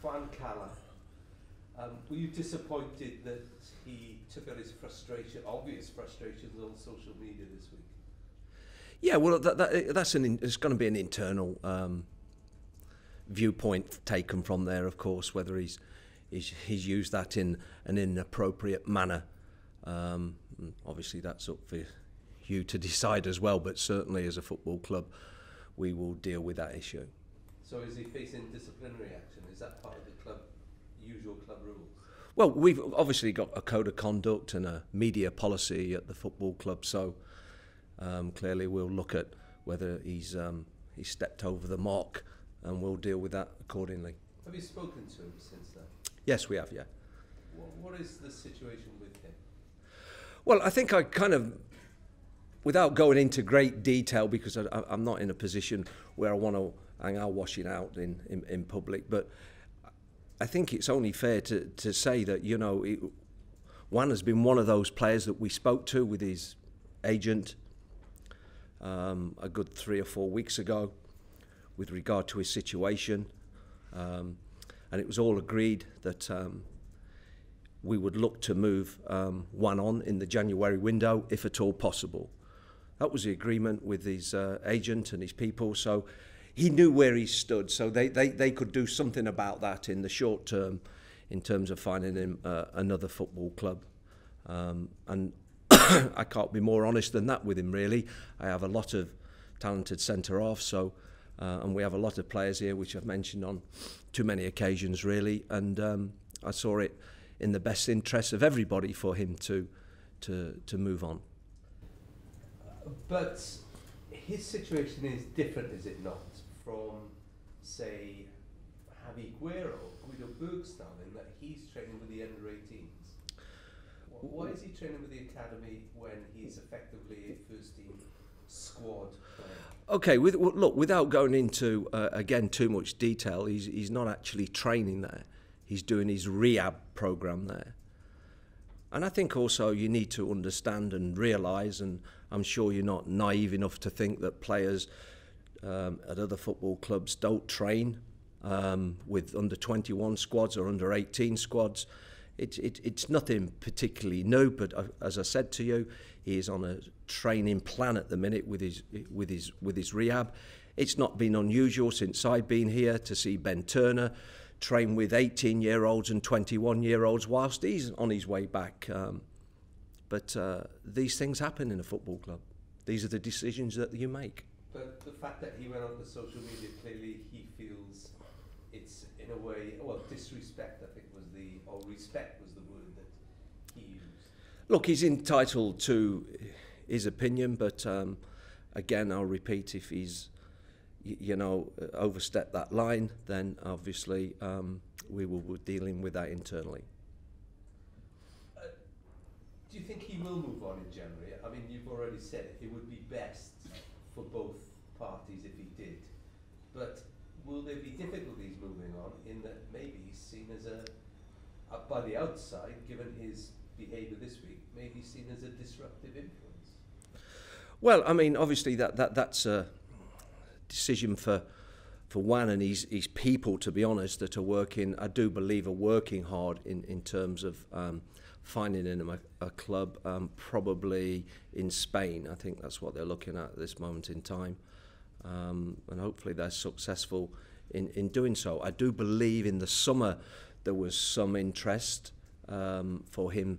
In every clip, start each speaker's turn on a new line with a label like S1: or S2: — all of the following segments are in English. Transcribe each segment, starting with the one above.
S1: Van Cala, were you disappointed that he took out his obvious frustrations on social media this week?
S2: Yeah, well, it's going to be an internal viewpoint taken from there, of course, whether he's used that in an inappropriate manner. Obviously, that's up for you to decide as well, but certainly as a football club, we will deal with that issue.
S1: So is he facing disciplinary action? Is that part of the usual club rules?
S2: Well, we've obviously got a code of conduct and a media policy at the football club, so clearly we'll look at whether he's stepped over the mark, and we'll deal with that accordingly.
S1: Have you spoken to him since then?
S2: Yes, we have, yeah.
S1: What is the situation with him?
S2: Well, I think I kind of, without going into great detail, because I'm not in a position where I want to hang our washing out in public, but I think it's only fair to say that, you know, Juan has been one of those players that we spoke to with his agent a good 3 or 4 weeks ago with regard to his situation, and it was all agreed that we would look to move Juan on in the January window if at all possible. That was the agreement with his agent and his people, so he knew where he stood, so they could do something about that in the short term in terms of finding him another football club. And I can't be more honest than that with him, really. I have a lot of talented centre-halves, so and we have a lot of players here, which I've mentioned on too many occasions, really, and I saw it in the best interest of everybody for him to move on.
S1: But his situation is different, is it not, from, say, Javi Guerrero, Guido Bergstall, in that he's training with the under-18s? Why is he training with the academy when he's effectively a first-team squad player?
S2: Okay, look, without going into, again, too much detail, he's not actually training there. He's doing his rehab programme there. And I think also you need to understand and realise, and I'm sure you're not naive enough to think that players at other football clubs don't train with under-21 squads or under-18 squads. It's nothing particularly new, but as I said to you, he is on a training plan at the minute with his rehab. It's not been unusual since I've been here to see Ben Turner train with 18-year-olds and 21-year-olds whilst he's on his way back. But these things happen in a football club. These are the decisions that you make.
S1: But the fact that he went on to social media, clearly he feels it's, in a way, well, disrespect, I think or respect was the word that he used.
S2: Look, he's entitled to his opinion, but again, I'll repeat, if he's, you know, overstepped that line, then obviously we will be dealing with that internally.
S1: Do you think he will move on in January? I mean, you've already said it would be best for both parties if he did, but will there be difficulties moving on in that maybe he's seen as by the outside, given his behaviour this week, maybe seen as a disruptive influence?
S2: Well, I mean, obviously that's a decision for Juan and his people, to be honest, that are working, I do believe, are working hard in terms of finding him a club, probably in Spain. I think that's what they're looking at this moment in time. And hopefully they're successful in doing so. I do believe in the summer there was some interest for him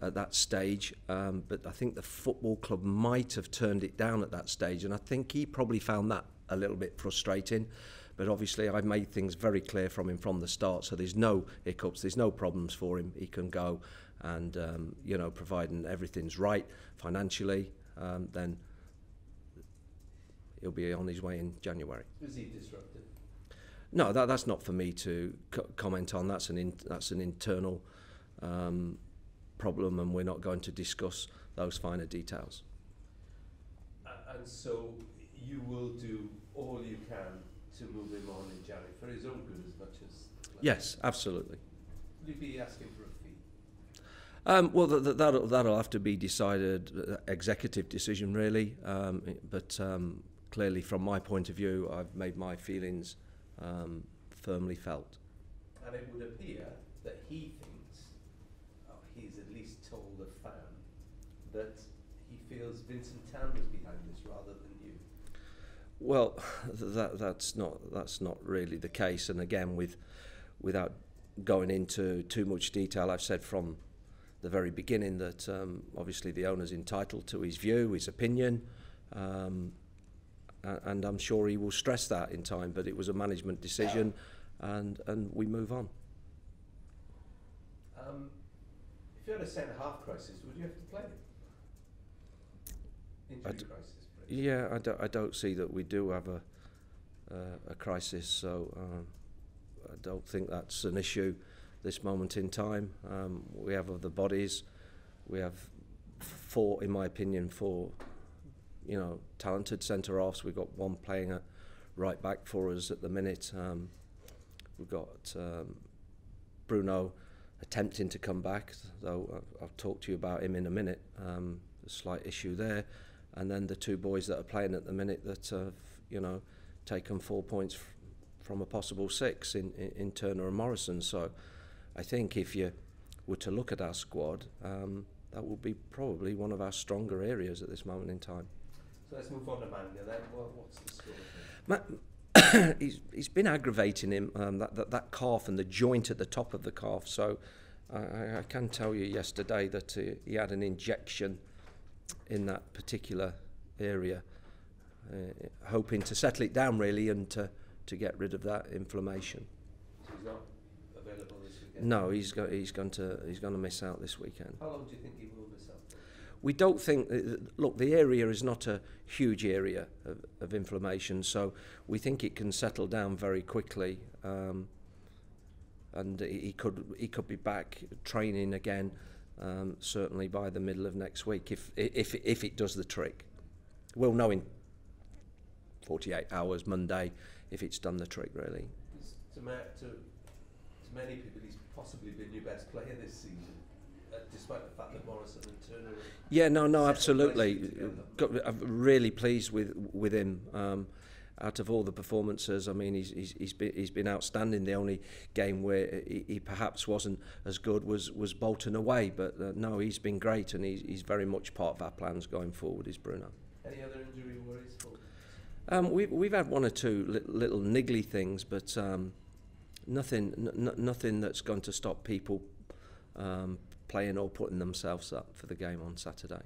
S2: at that stage, but I think the football club might have turned it down at that stage, and I think he probably found that a little bit frustrating. But obviously I've made things very clear from him from the start, so there's no hiccups, there's no problems for him. He can go, and you know, providing everything's right financially, then he'll be on his way in January.
S1: Was he disruptive?
S2: No, that's not for me to comment on. That's an internal problem, and we're not going to discuss those finer details.
S1: And so you will do all you can to move him on in January for his own good as much as...
S2: Yes, absolutely.
S1: Will you be asking for a fee?
S2: Well, that'll have to be decided, executive decision really. But clearly, from my point of view, I've made my feelings firmly felt.
S1: and it would appear that he thinks, or he's at least told a fan, that he feels Vincent Tan was behind this rather than you.
S2: Well, that's not really the case. And again, without going into too much detail, I've said from the very beginning that obviously the owner's entitled to his view, his opinion, and I'm sure he will stress that in time. But it was a management decision, and we move on.
S1: If you had a centre-half crisis, would you have to play him? Injury crisis.
S2: Yeah, I don't see that we do have a crisis, so I don't think that's an issue this moment in time. We have other bodies. We have four, in my opinion, talented centre-halves. We've got one playing at right back for us at the minute. We've got Bruno attempting to come back, though I'll talk to you about him in a minute. A slight issue there. And then the two boys that are playing at the minute that have, taken 4 points from a possible 6 in Turner and Morrison. So I think if you were to look at our squad, that would be probably one of our stronger areas at this moment in time.
S1: So let's move on to Manga then. What's the score?
S2: He's been aggravating him, that calf and the joint at the top of the calf. So I can tell you yesterday that he had an injection in that particular area, hoping to settle it down really and to get rid of that inflammation.
S1: So he's not available this weekend?
S2: No, he's going to miss out this weekend.
S1: How long do you think he will miss out for?
S2: We don't think. Look, the area is not a huge area of inflammation, so we think it can settle down very quickly, and he could be back training again. Certainly by the middle of next week, if it does the trick. We'll know in 48 hours, Monday, if it's done the trick, really.
S1: To many people, he's possibly been your best player this season, despite the fact that Morrison and Turner...
S2: Yeah, no, absolutely. I'm really pleased with him. Out of all the performances, I mean, he's been outstanding. The only game where he perhaps wasn't as good was Bolton away, but no, he's been great, and he's very much part of our plans going forward. Is Bruno?
S1: Any other injury worries for?
S2: We've had one or two little niggly things, but nothing that's going to stop people playing or putting themselves up for the game on Saturday.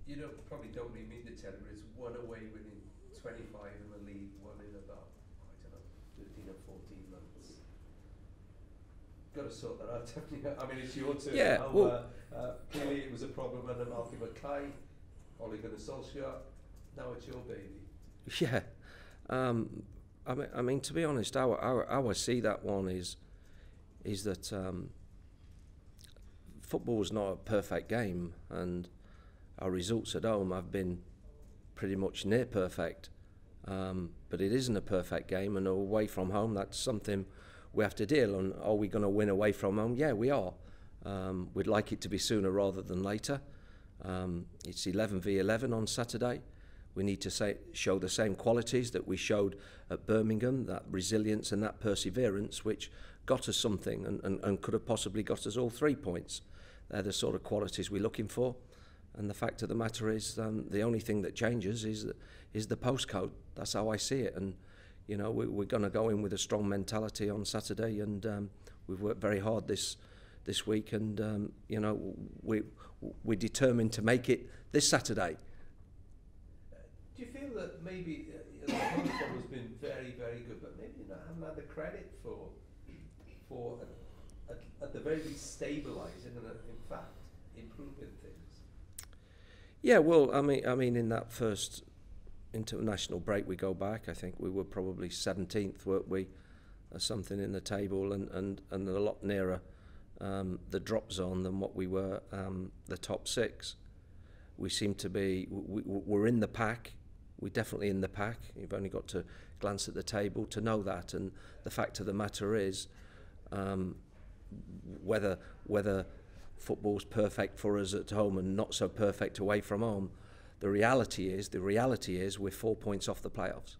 S1: You probably don't need me to tell you, it's one away winning 25 in the league, one in about, 13 or 14 months. Got to sort that out, haven't you? I mean, it's your turn.
S2: Yeah,
S1: now, clearly it was a problem under Malky Mackay, Ole Gunnar Solskjaer. Now it's your baby.
S2: Yeah. I mean, to be honest, how I see that one is that football is not a perfect game, and our results at home have been pretty much near perfect. But it isn't a perfect game, and away from home, that's something we have to deal. And are we going to win away from home? Yeah, we are. We'd like it to be sooner rather than later. It's 11v11 on Saturday. We need to show the same qualities that we showed at Birmingham, that resilience and that perseverance, which got us something and could have possibly got us all 3 points. They're the sort of qualities we're looking for. And the fact of the matter is, the only thing that changes is the postcode. That's how I see it. And we're going to go in with a strong mentality on Saturday, and we've worked very hard this week, and we're determined to make it this Saturday.
S1: Do you feel that maybe the postcode has been very, very good, but maybe you haven't had the credit for at the very least stabilising and in fact improving things?
S2: Yeah, well, I mean, in that first international break we go back, I think we were probably 17th, weren't we, or something in the table, and a lot nearer the drop zone than what we were the top 6. We seem to be, we're in the pack. We're definitely in the pack. You've only got to glance at the table to know that. And the fact of the matter is, whether football's perfect for us at home and not so perfect away from home, the reality is we're 4 points off the playoffs.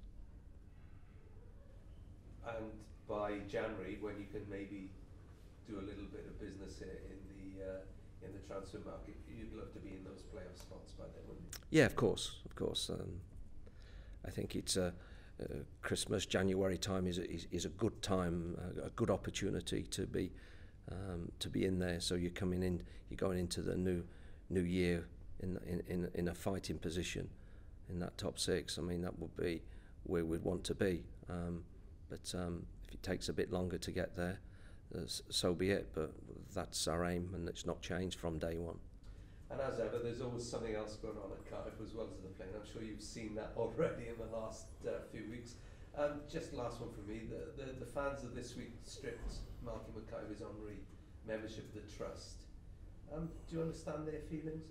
S1: And by January, when you can maybe do a little bit of business in the transfer market, you'd love to be in those playoff spots by then, wouldn't you?
S2: Yeah, of course. I think it's Christmas, January time is a good time, a good opportunity to be in there. So you're going into the new year in a fighting position in that top six. I mean, that would be where we'd want to be. But if it takes a bit longer to get there, so be it. But that's our aim, and it's not changed from day one.
S1: And as ever, there's always something else going on at Cardiff as well as the playing. I'm sure you've seen that already in the last few weeks. Just last one for me. The fans of this week stripped Malky McIver's honorary membership of the trust. Do you understand their feelings?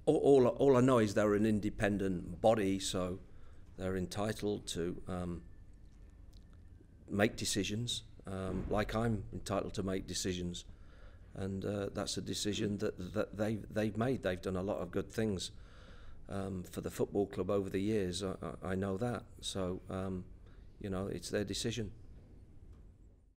S2: All I know is they're an independent body, so they're entitled to make decisions, like I'm entitled to make decisions. And that's a decision that they've made. They've done a lot of good things for the football club over the years. I know that. So, it's their decision.